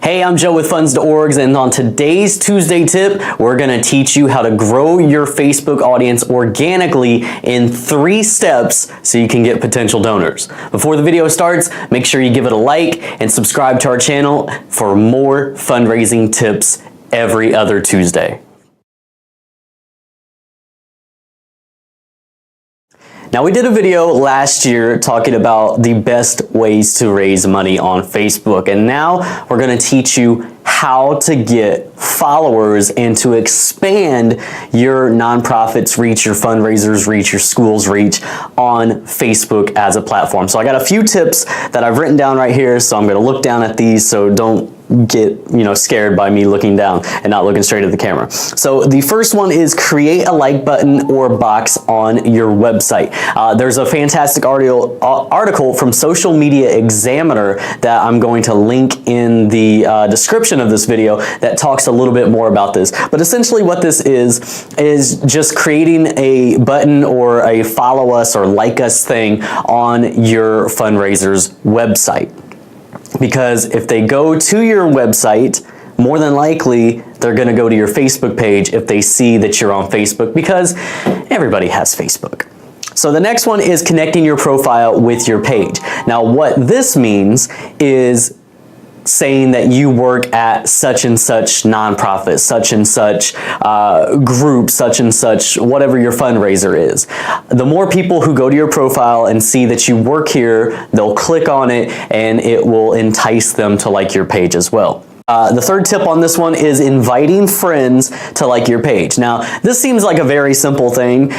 Hey, I'm Joe with Funds2Orgs, and on today's Tuesday tip, we're going to teach you how to grow your Facebook audience organically in 3 steps so you can get potential donors. Before the video starts, make sure you give it a like and subscribe to our channel for more fundraising tips every other Tuesday. Now, we did a video last year talking about the best ways to raise money on Facebook, and now we're going to teach you how to get followers and to expand your nonprofits reach, your fundraisers reach, your schools reach on Facebook as a platform. So I got a few tips that I've written down right here, so I'm going to look down at these, so don't get scared by me looking down and not looking straight at the camera. So the first one is create a like button or box on your website. There's a fantastic article from Social Media Examiner that I'm going to link in the description of this video that talks a little bit more about this. But essentially what this is just creating a button or a follow us or like us thing on your fundraiser's website. Because if they go to your website, more than likely, they're going to go to your Facebook page if they see that you're on Facebook, because everybody has Facebook. So the next one is connecting your profile with your page. Now, what this means is saying that you work at such and such nonprofit, such and such group, such and such, whatever your fundraiser is. The more people who go to your profile and see that you work here, they'll click on it and it will entice them to like your page as well. The third tip on this one is inviting friends to like your page. Now, this seems like a very simple thing.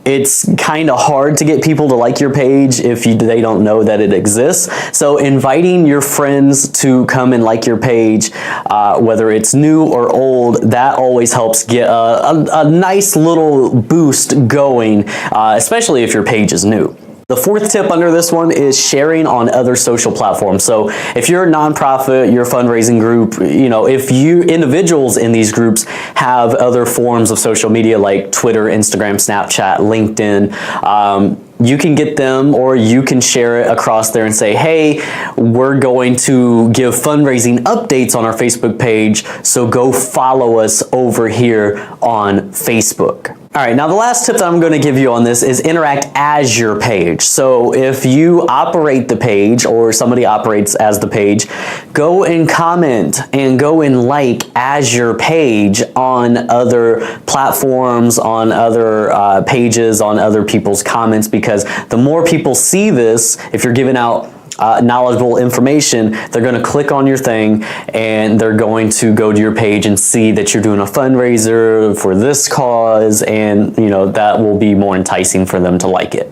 It's kind of hard to get people to like your page if they don't know that it exists. So inviting your friends to come and like your page, whether it's new or old, that always helps get a nice little boost going, especially if your page is new. The fourth tip under this one is sharing on other social platforms. So if you're a nonprofit, you're a fundraising group, if you individuals in these groups have other forms of social media like Twitter, Instagram, Snapchat, LinkedIn, you can get them, or you can share it across there and say, hey, we're going to give fundraising updates on our Facebook page, so go follow us over here on Facebook. All right, now the last tip that I'm going to give you on this is interact as your page. So if you operate the page or somebody operates as the page, go and comment and go and like as your page on other platforms, on other pages, on other people's comments, because the more people see this, if you're giving out knowledgeable information, they're going to click on your thing and they're going to go to your page and see that you're doing a fundraiser for this cause, and that will be more enticing for them to like it.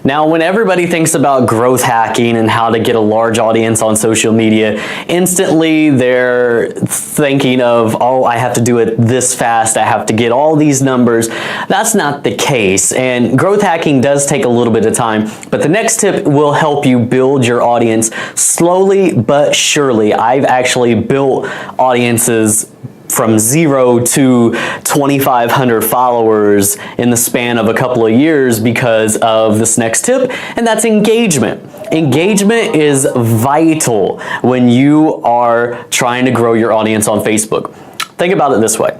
Now, when everybody thinks about growth hacking and how to get a large audience on social media, instantly they're thinking of, oh, I have to do it this fast, I have to get all these numbers. That's not the case, and growth hacking does take a little bit of time, but the next tip will help you build your audience slowly but surely. I've actually built audiences from 0 to 2,500 followers in the span of a couple of years because of this next tip, and that's engagement. Engagement is vital when you are trying to grow your audience on Facebook. Think about it this way.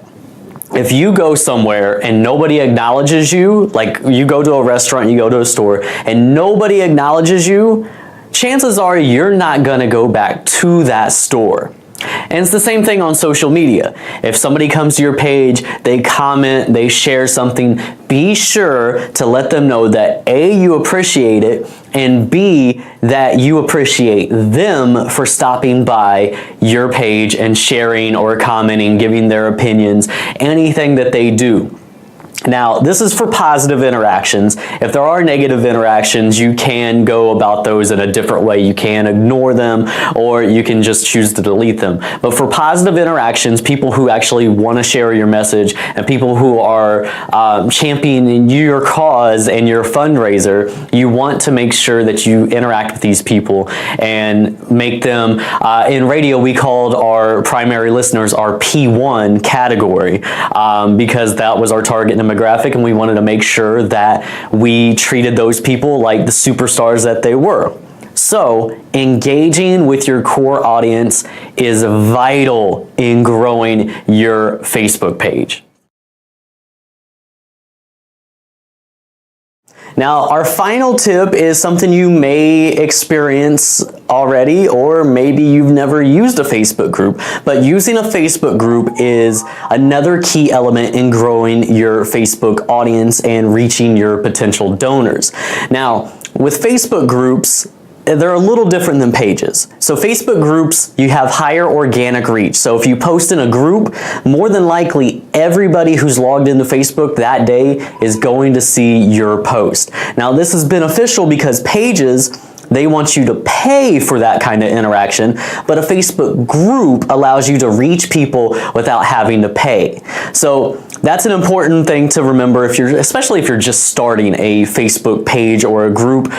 If you go somewhere and nobody acknowledges you, like you go to a restaurant, you go to a store, and nobody acknowledges you, chances are you're not going to go back to that store. And it's the same thing on social media. If somebody comes to your page, they comment, they share something, be sure to let them know that A, you appreciate it, and B, that you appreciate them for stopping by your page and sharing or commenting, giving their opinions, anything that they do. Now, this is for positive interactions. If there are negative interactions, you can go about those in a different way. You can ignore them, or you can just choose to delete them. But for positive interactions, people who actually want to share your message and people who are championing your cause and your fundraiser, you want to make sure that you interact with these people and make them, in radio we called our primary listeners our P1 category, because that was our target demographic. And we wanted to make sure that we treated those people like the superstars that they were. So engaging with your core audience is vital in growing your Facebook page. Now, our final tip is something you may experience already, or maybe you've never used a Facebook group, but using a Facebook group is another key element in growing your Facebook audience and reaching your potential donors. Now, with Facebook groups, they're a little different than pages. So Facebook groups, you have higher organic reach. So if you post in a group, more than likely everybody who's logged into Facebook that day is going to see your post. Now this is beneficial because pages, they want you to pay for that kind of interaction, but a Facebook group allows you to reach people without having to pay. So that's an important thing to remember especially if you're just starting a Facebook page or a group.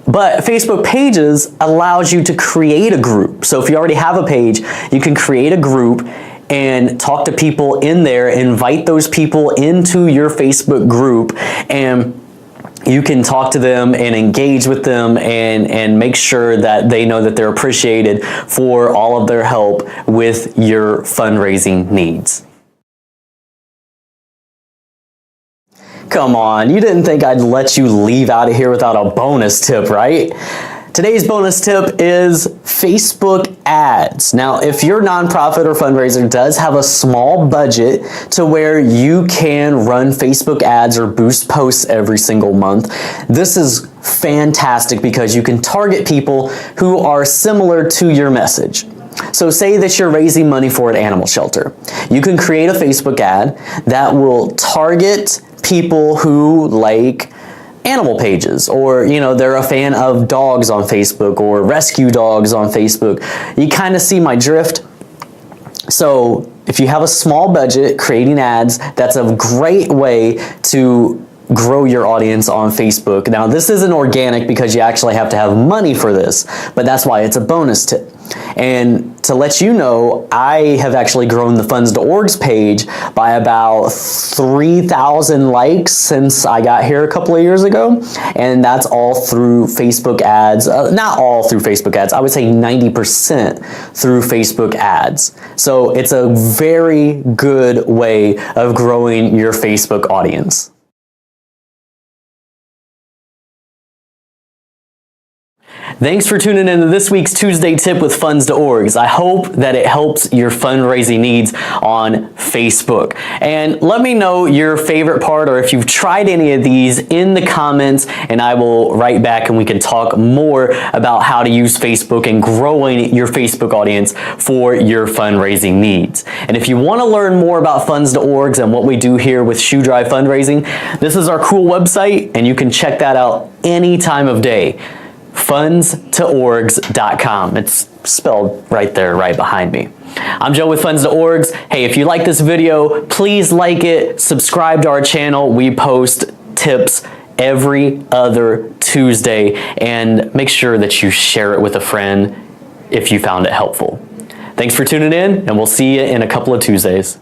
But Facebook pages allows you to create a group. So if you already have a page, you can create a group and talk to people in there, invite those people into your Facebook group, and you can talk to them and engage with them and make sure that they know that they're appreciated for all of their help with your fundraising needs. Come on, you didn't think I'd let you leave out of here without a bonus tip, right? Today's bonus tip is Facebook ads. Now, if your nonprofit or fundraiser does have a small budget to where you can run Facebook ads or boost posts every single month, this is fantastic because you can target people who are similar to your message. So say that you're raising money for an animal shelter. You can create a Facebook ad that will target people who like animal pages, or they're a fan of dogs on Facebook or rescue dogs on Facebook. You kind of see my drift. So if you have a small budget, creating ads, that's a great way to grow your audience on Facebook. Now this isn't organic because you actually have to have money for this, but that's why it's a bonus tip. And to let you know, I have actually grown the Funds2Orgs page by about 3,000 likes since I got here a couple of years ago. And that's all through Facebook ads. Not all through Facebook ads. I would say 90% through Facebook ads. So it's a very good way of growing your Facebook audience. Thanks for tuning into this week's Tuesday Tip with Funds2Orgs. I hope that it helps your fundraising needs on Facebook. And let me know your favorite part, or if you've tried any of these, in the comments, and I will write back and we can talk more about how to use Facebook and growing your Facebook audience for your fundraising needs. And if you want to learn more about Funds2Orgs and what we do here with Shoe Drive Fundraising, this is our cool website, and you can check that out any time of day. Funds2Orgs.com. It's spelled right there, right behind me. I'm Joe with Funds2Orgs. Hey, if you like this video, please like it, subscribe to our channel. We post tips every other Tuesday, and make sure that you share it with a friend if you found it helpful. Thanks for tuning in, and we'll see you in a couple of Tuesdays.